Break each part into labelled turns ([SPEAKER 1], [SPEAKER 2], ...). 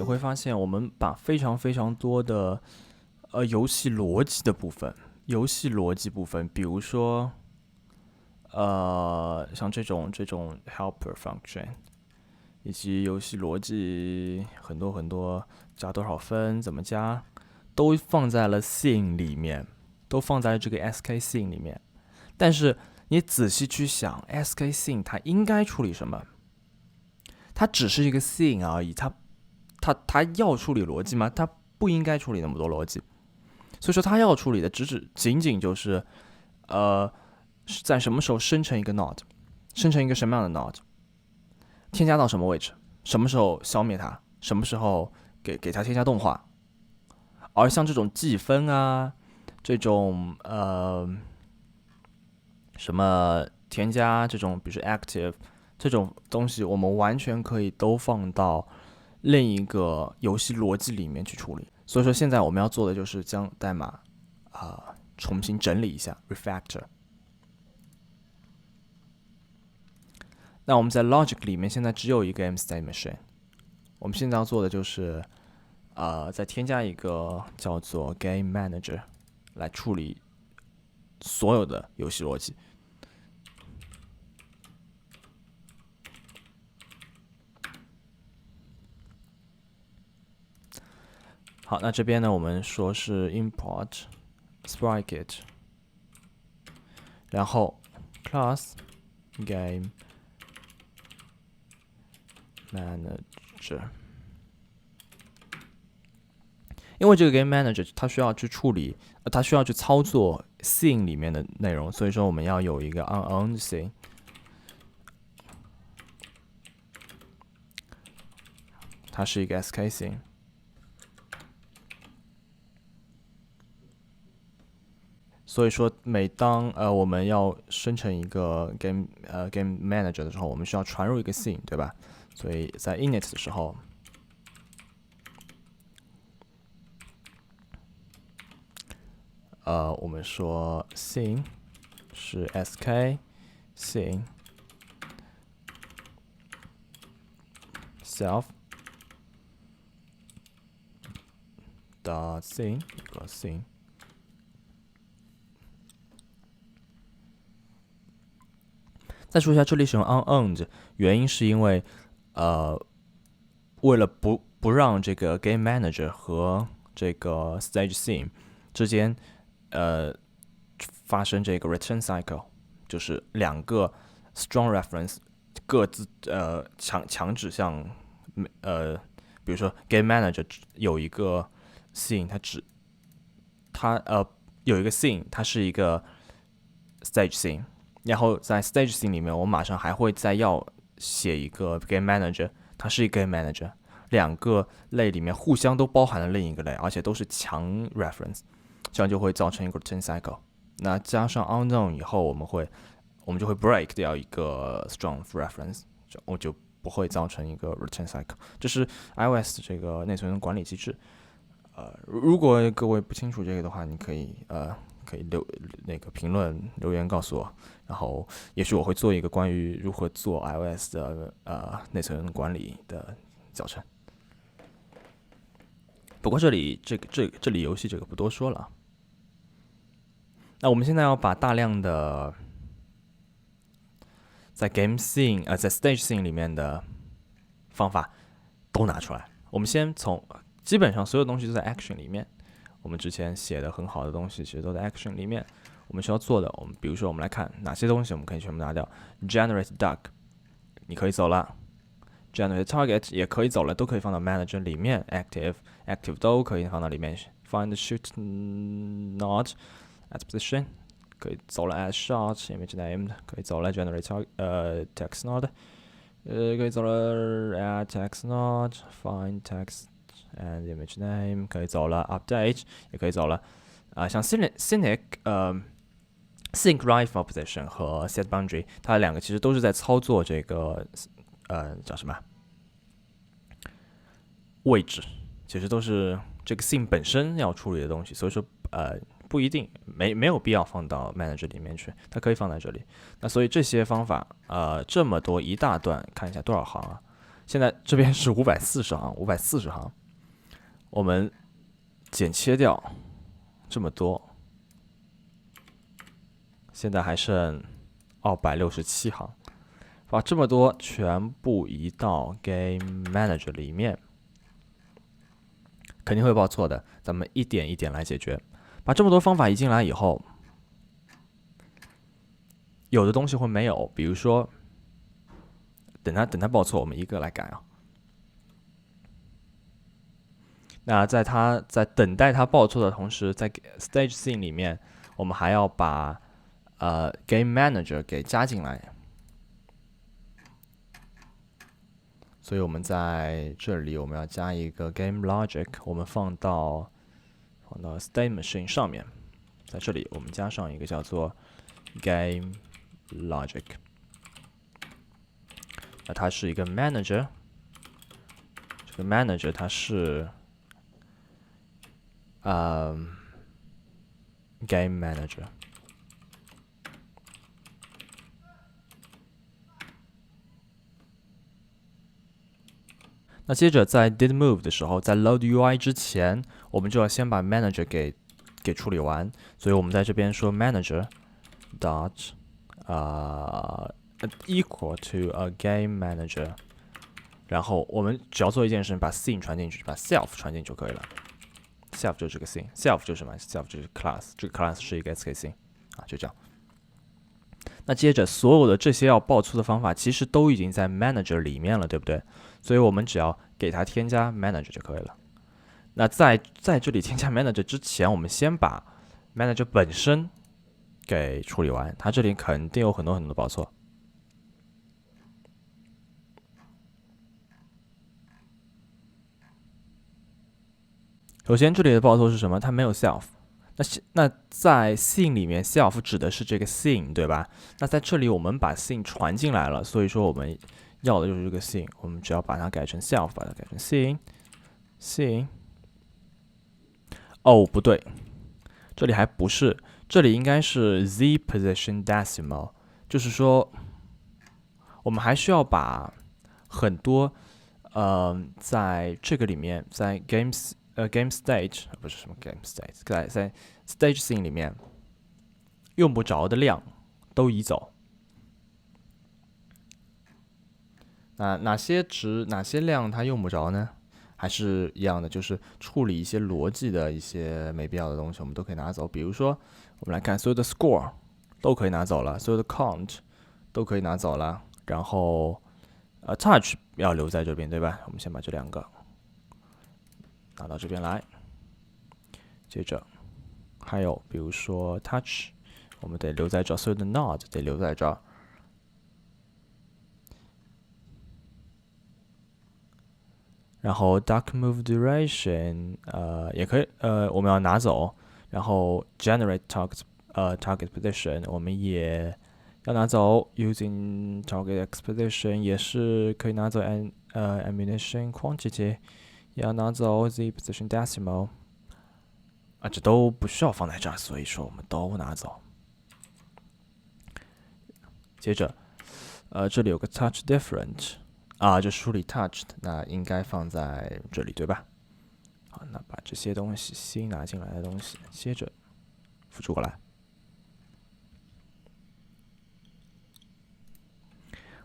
[SPEAKER 1] 会发现，我们把非常非常多的游戏逻辑的部分，比如说像这种 helper function，以及游戏逻辑很多很多，加多少分，怎么加，都放在了 scene 里面，都放在了这个 SK scene 里面。但是你仔细去想，SK scene 它应该处理什么？它只是一个 scene 而已，它要处理逻辑吗？它不应该处理那么多逻辑。所以说，它要处理的仅仅就是是在什么时候生成一个 node， 生成一个什么样的 node， 添加到什么位置，什么时候消灭它，什么时候给它添加动画。而像这种计分啊，这种什么添加这种，比如说 active 这种东西，我们完全可以都放到另一个游戏逻辑里面去处理。所以说，现在我们要做的就是将代码重新整理一下 refactor。那我们在 logic 里面现在只有一个 m state machine， 我们现在要做的就是再添加一个叫做 game manager 来处理所有的游戏逻辑。好，那这边呢，我们说是 import sprite， 然后 class game manager， 因为这个 game manager 它需要去处理，它需要去操作 scene 里面的内容，所以说我们要有一个 unowned scene。它是一个 SK scene。所以说，每当我们要生成一个 game manager 的时候，我们需要传入一个 scene， 对吧？所以在 init 的时候，我们说 scene 是 SK scene self scene 一个 scene。再说一下，这里使用 unowned， 原因是因为为了不让这个 game manager 和这个 stage scene 之间发生这个 return cycle， 就是两个 strong reference 各自强指向比如说 game manager 有一个 scene， 它有一个 scene， 它是一个 stage scene。然后在 stage scene 里面，我马上还会再要写一个 game manager， 它是一个 game manager， 两个类里面互相都包含了另一个类，而且都是强 reference， 这样就会造成一个 return cycle。那加上 unknown 以后，我们就会 break 掉一个 strong reference， 我就不会造成一个 return cycle。这是 iOS 这个内存管理机制。如果各位不清楚这个的话，你可以评论留言告诉我，然后也许我会做一个关于如何做 iOS 的内存管理的教程。不过这里游戏这个不多说了。那我们现在要把大量的在 game scene在 stage scene 里面的方法都拿出来。我们先从基本上所有东西都在 action 里面。我们之前写的很好的东西其实都在 action 里面。我们需要做的，比如说我们来看哪些东西我们可以全部拿掉。generate duck 你可以走了， generate target 也可以走了，都可以放到 manager 里面。active 都可以放到里面。find shoot node at position 可以走了。add shot image name 可以走了。generate text node 可以走了。add text node find text and image name 可以走了。update 也可以走了。像 Cynic sync rifle position 和 set boundary， 它两个其实都是在操作这个叫什么位置，其实都是这个 scene 本身要处理的东西，所以说不一定没有必要放到 manager 里面去，它可以放在这里。那所以这些方法这么多一大段，看一下多少行啊？现在这边是540行，我们剪切掉这么多，现在还剩267行，把这么多全部移到 Game Manager 里面，肯定会报错的，咱们一点一点来解决。把这么多方法移进来以后，有的东西会没有，比如说，等它报错，我们一个来改啊。那在等待它报错的同时，在 Stage Scene 里面，我们还要把Game Manager 给加进来。所以我们在这里我们要加一个 Game Logic， 我们放到State Machine 上面，在这里我们加上一个叫做 Game Logic。那它是一个 Manager， 这个 Manager 它是Game Manager。那接着在 did move 的时候，在 load UI 之前，我们就要先把 manager 给处理完。所以我们在这边说 manager dot equal to a game manager， 然后我们只要做一件事，把 scene 传进去，把 self 传进就可以了。self 就是这个 scene，self 就是什么 ？self 就是 class， 这个 class 是一个 SK scene 啊，就这样。那接着所有的这些要报错的方法，其实都已经在 manager 里面了，对不对？所以我们只要给它添加 manager 就可以了。那在这里添加 manager 之前，我们先把 manager 本身给处理完，它这里肯定有很多报错。首先这里的报错是什么？它没有 self。那在 scene 里面 self 指的是这个 scene， 对吧？那在这里我们把 scene 传进来了，所以说我们要的就是这个 scene， 我们只要把它改成 self， 把它改成 scene。哦，不对，这里还不是，这里应该是 z position decimal， 就是说我们还需要把很多在这个里面，在 game stage 不是什么 game stage， 在 stage scene 里面用不着的量都移走。那哪些量它用不着呢？还是一样的，就是处理一些逻辑的一些没必要的东西，我们都可以拿走。比如说，我们来看所有的 score 都可以拿走了，所有的 count 都可以拿走了，然后touch 要留在这边，对吧？我们先把这两个拿到这边来。接着还有比如说 touch， 我们得留在这儿，所有的 node 得留在这儿。然后 duck move duration， 也可以，我们要拿走。然后 generate target position， 我们也要拿走。using target position 也是可以拿走。ammunition quantity 也要拿走。z position decimal 这都不需要放在这儿，所以说我们都拿走。接着，这里有个 touch different。就处理 touch 的，那应该放在这里，对吧？好，那把这些东西新拿进来的东西，接着复制过来。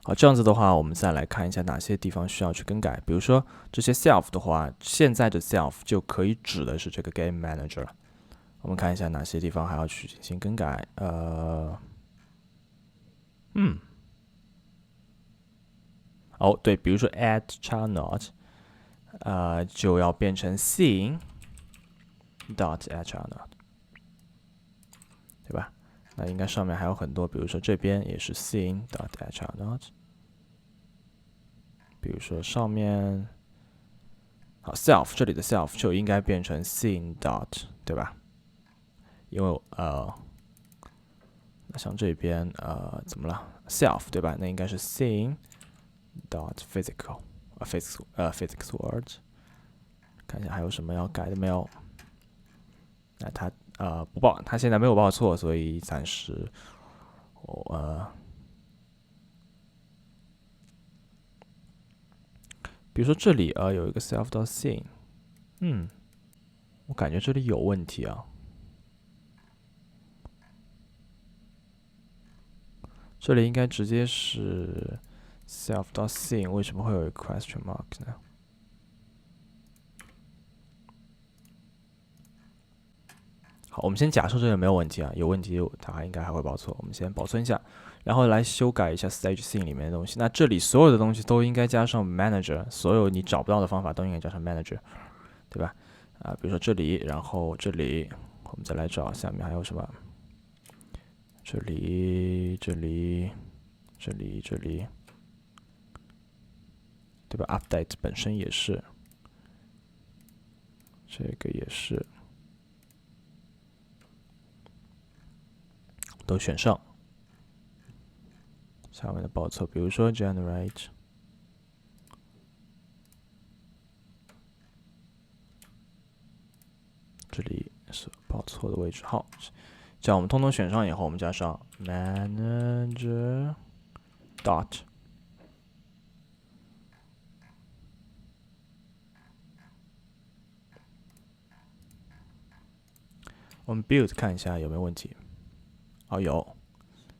[SPEAKER 1] 好，这样子的话，我们再来看一下哪些地方需要去更改。比如说这些 self 的话，现在的 self 就可以指的是这个 game manager 了。我们看一下哪些地方还要去进行更改。对，比如说 add child node，就要变成 scene dot add child node， 对吧？那应该上面还有很多，比如说这边也是 scene dot add child node， 比如说上面，好 self 这里的 self 就应该变成 scene dot， 对吧？因为那像这边怎么了 self 对吧？那应该是 scene dot physical physics word， 看一下还有什么要改的没有？那它不报，它现在没有报错，所以暂时比如说这里有一个 self.scene， 我感觉这里有问题啊。这里应该直接是 self.scene， 为什么会有一个 question mark 呢？好，我们先假设这里没有问题啊，有问题它应该还会报错，我们先保存一下，然后来修改一下 stage scene 里面的东西。那这里所有的东西都应该加上 manager， 所有你找不到的方法都应该加上 manager， 对吧？比如说这里，然后这里，我们再来找下面还有什么？这里，这里，这里，这里，对吧 ？update 本身也是，这个也是。都选上，下面的报错，比如说 generate， 这里是报错的位置。好，这样我们通通选上以后，我们加上 manager dot， 我们 build 看一下有没有问题。有，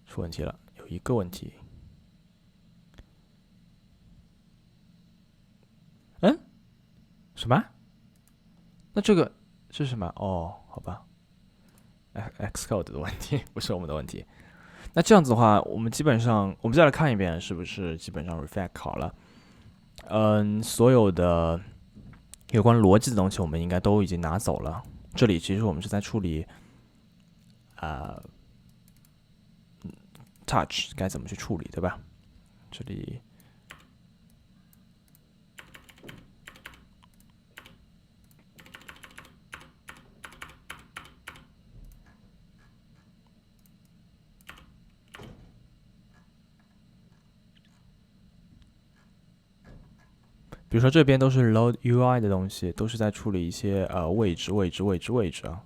[SPEAKER 1] 出问题了，有一个问题。什么？那这个是什么？好吧 ，Xcode 的问题，不是我们的问题。那这样子的话，我们基本上，我们再来看一遍，是不是基本上 refactor 好了？所有的有关逻辑的东西，我们应该都已经拿走了。这里其实我们是在处理touch 该怎么去处理，对吧？这里比如说这边都是 load UI 的东西，都是在处理一些位置啊。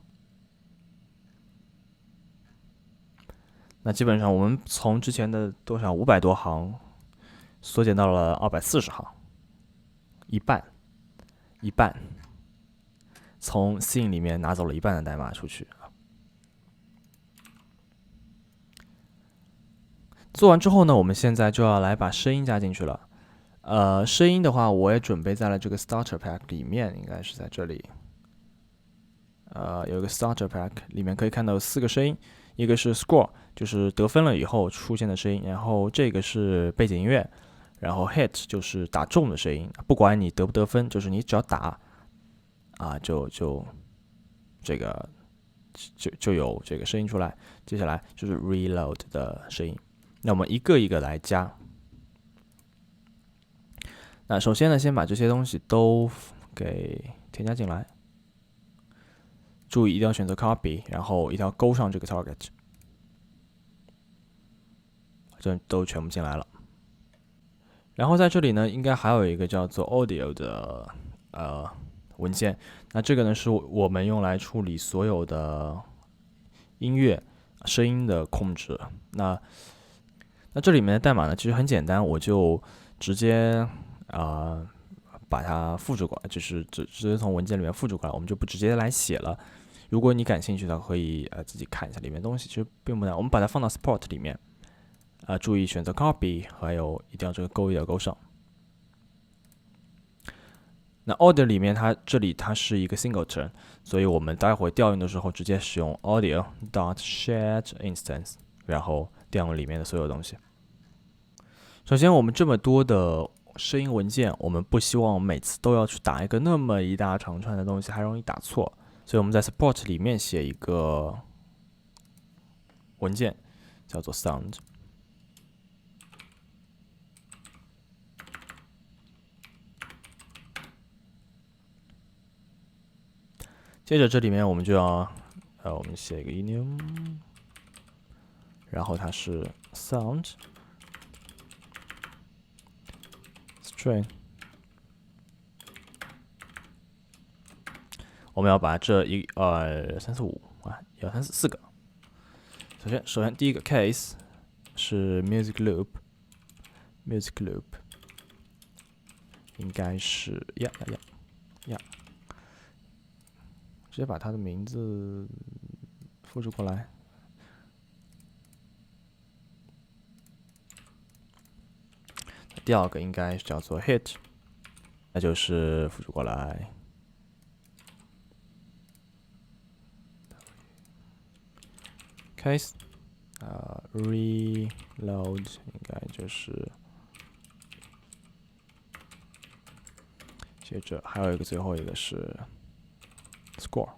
[SPEAKER 1] 那基本上我们从之前的多少500多行缩减到了240行，一半，从 scene 里面拿走了一半的代码出去。做完之后呢，我们现在就要来把声音加进去了。声音的话，我也准备在了这个 starter pack 里面，应该是在这里。有一个 starter pack， 里面可以看到有4个声音，一个是 score， 就是得分了以后出现的声音，然后这个是背景音乐，然后 hit 就是打中的声音，不管你得不得分，就是你只要打就有这个声音出来。接下来就是 reload 的声音，那我们一个一个来加。那首先呢，先把这些东西都给添加进来。注意一定要选择 copy， 然后一定要勾上这个 target， 这都全部进来了。然后在这里呢，应该还有一个叫做 audio 的文件。那这个呢，是我们用来处理所有的音乐声音的控制。那这里面的代码呢，其实很简单，我就直接把它复制过来，就是直接从文件里面复制过来，我们就不直接来写了。如果你感兴趣的，可以自己看一下里面的东西，其实并不难。我们把它放到 support 里面，注意选择 copy， 还有一定要这个勾一定要勾上。那 audio 里面这里它是一个 singleton， 所以我们待会调用的时候直接使用 audio dot shared instance， 然后调用里面的所有东西。首先，我们这么多的声音文件，我们不希望每次都要去打一个那么一大长串的东西，还容易打错。所以我们在 support 里面写一个文件，叫做 sound。接着这里面我们就要我们写一个 enum， 然后它是 sound string。我们要把这1、2、3、4、51、2、3、4个。首先第一个 case 是 music loop，应该是呀，直接把它的名字复制过来。第二个应该叫做 hit， 那就是复制过来。case reload 应该就是，接着还有一个最后一个是 score。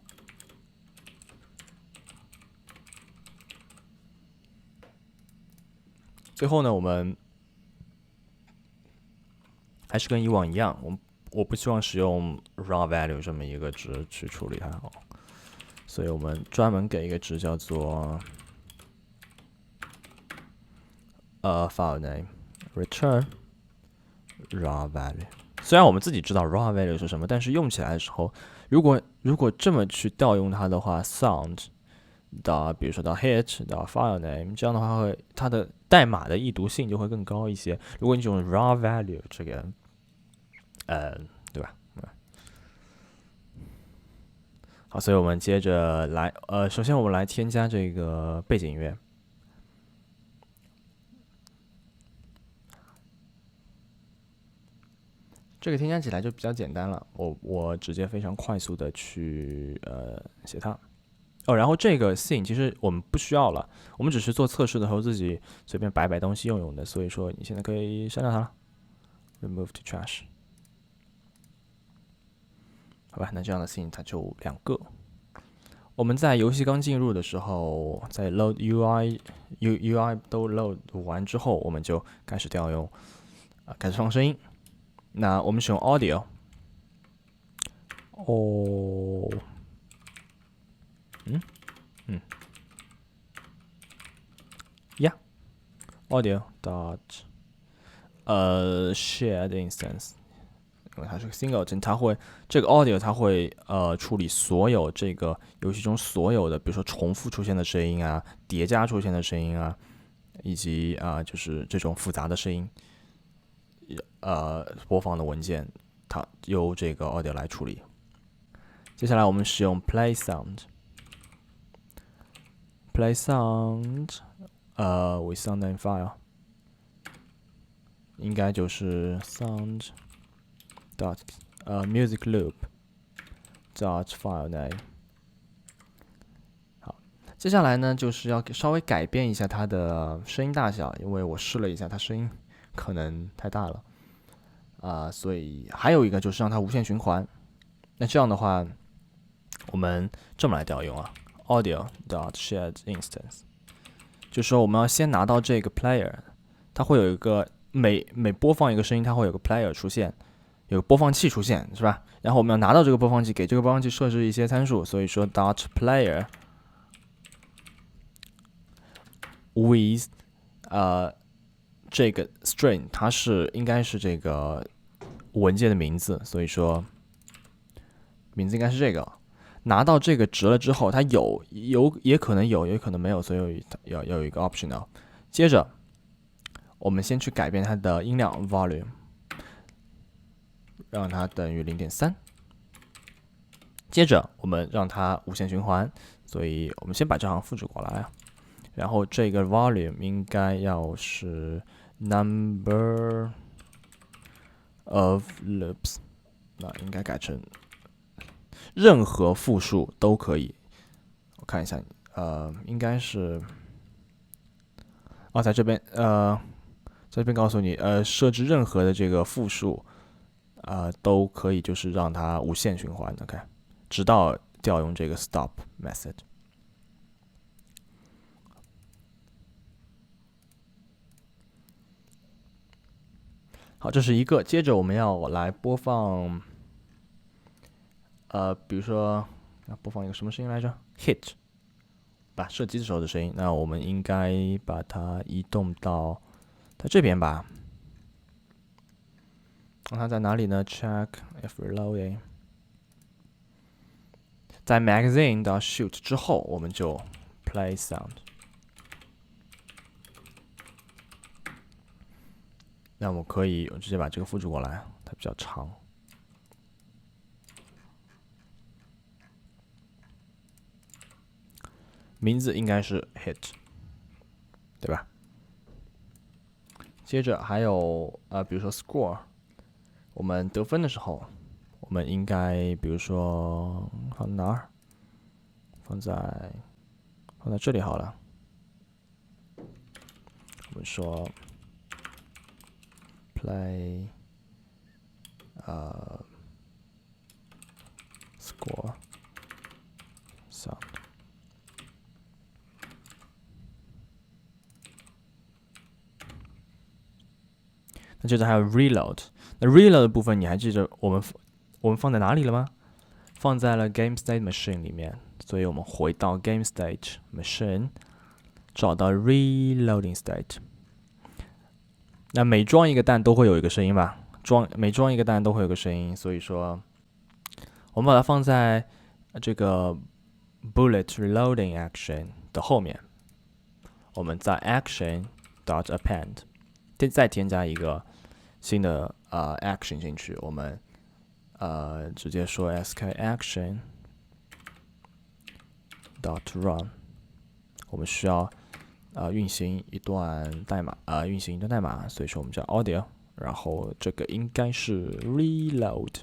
[SPEAKER 1] 最后呢，我们还是跟以往一样，我不希望使用 raw value 这么一个值去处理它哦，所以我们专门给一个值叫做file name return raw value。虽然我们自己知道 raw value 是什么，但是用起来的时候，如果这么去调用它的话 ，sound 到比如说到 hit 到 file name， 这样的话它的代码的易读性就会更高一些。如果你用 raw value 这个，对吧？好，所以我们接着来，首先我们来添加这个背景音乐。这个添加起来就比较简单了，我直接非常快速的去写它。然后这个 scene 其实我们不需要了，我们只是做测试的时候自己随便摆东西用的，所以说你现在可以删掉它了 ，remove to trash。好吧，那这样的 scene 它就2个。我们在游戏刚进入的时候，在 load UI 都 load 完之后，我们就开始调用，开始放声音。那我们使用 audio， audio dot shared instance， 因为它是个 singleton， 这个 audio 它会处理所有这个游戏中所有的，比如说重复出现的声音啊，叠加出现的声音啊，以及就是这种复杂的声音，播放的文件，它由这个 audio 来处理。接下来我们使用 play sound with sound and file， 应该就是 sound dot music loop dot file name。好，接下来呢就是要稍微改变一下它的声音大小，因为我试了一下，它声音可能太大了。所以还有一个就是让它无限循环。那这样的话，我们这么来调用，audio dot shared instance， 就是说我们要先拿到这个 player， 它会有一个每播放一个声音，它会有个 player 出现，有个播放器出现，是吧？然后我们要拿到这个播放器，给这个播放器设置一些参数，所以说 dot player with 这个 string 它应该是这个文件的名字，所以说名字应该是这个。拿到这个值了之后，它也可能有，也可能没有，所以要有一个 optional。接着我们先去改变它的音量 volume， 让它等于 0.3。接着我们让它无限循环，所以我们先把这行复制过来，然后这个 volume 应该要是 number of loops， 那应该改成任何复数都可以。我看一下，应该是，在这边告诉你，设置任何的这个复数，都可以，就是让它无限循环的，OK， 直到调用这个 stop method。好，这是一个。接着我们要来播放。比如说要播放一个什么声音来着 ？hit， 吧，射击的时候的声音。那我们应该把它移动到它这边吧。让它在哪里呢 ？Check if reloading。在 magazine 到 shoot 之后，我们就 play sound。那我可以直接把这个复制过来，它比较长。名字应该是 hit， 对吧？接着还有比如说 score， 我们得分的时候，我们应该比如说放哪儿？放在这里好了。我们说 play score sound。那接着还有 reload， 那 reload 的部分你还记得我们放在哪里了吗？放在了 game state machine 里面，所以我们回到 game state machine， 找到 reloading state。那每装一个蛋都会有一个声音吧？每装一个蛋都会有个声音，所以说我们把它放在这个 bullet reloading action 的后面，我们在 action dot append 再添加一个新的action 进去，我们直接说 sk action dot run， 我们需要运行一段代码，所以说我们叫 audio， 然后这个应该是 reload。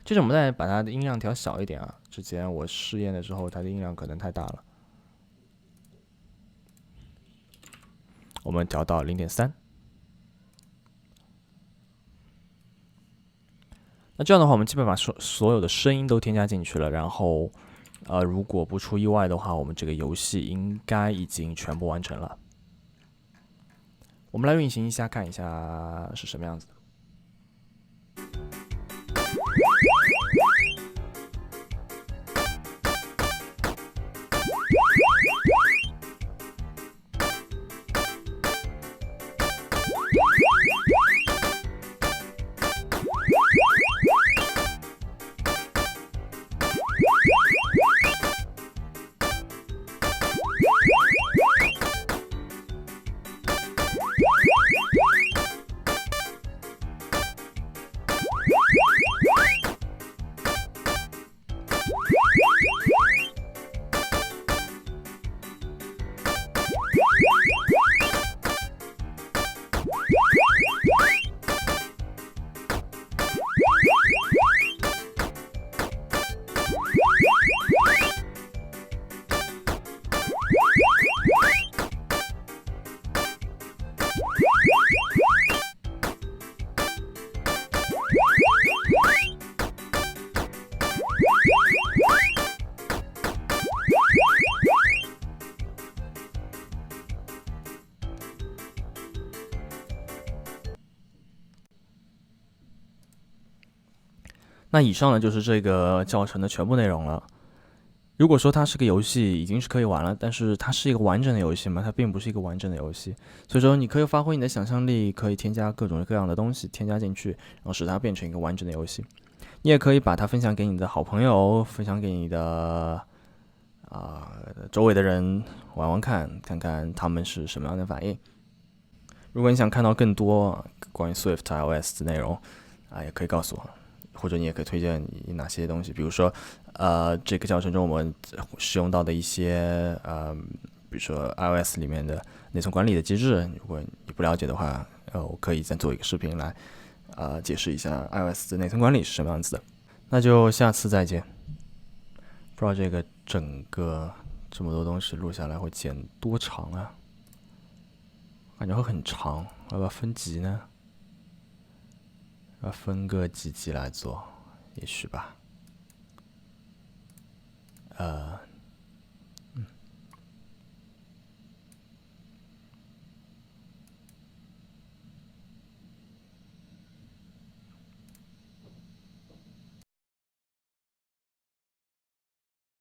[SPEAKER 1] 接着我们再把它的音量调小一点啊，之前我试验的时候它的音量可能太大了，我们调到 0.3。那这样的话，我们基本把所有的声音都添加进去了，然后如果不出意外的话，我们这个游戏应该已经全部完成了。我们来运行一下，看一下是什么样子的。那以上呢就是这个教程的全部内容了。如果说它是个游戏，已经是可以玩了，但是它是一个完整的游戏嘛？它并不是一个完整的游戏，所以说你可以发挥你的想象力，可以添加各种各样的东西添加进去，然后使它变成一个完整的游戏。你也可以把它分享给你的好朋友，分享给你的周围的人玩玩看，看看他们是什么样的反应。如果你想看到更多关于 Swift iOS 的内容也可以告诉我。或者你也可以推荐你哪些东西，比如说，这个教程中我们使用到的一些比如说 iOS 里面的内存管理的机制，如果你不了解的话，我可以再做一个视频来解释一下 iOS 的内存管理是什么样子的。那就下次再见。不知道这个整个这么多东西录下来会剪多长啊？感觉会很长，要不要分级呢？要分个几集来做，也许吧。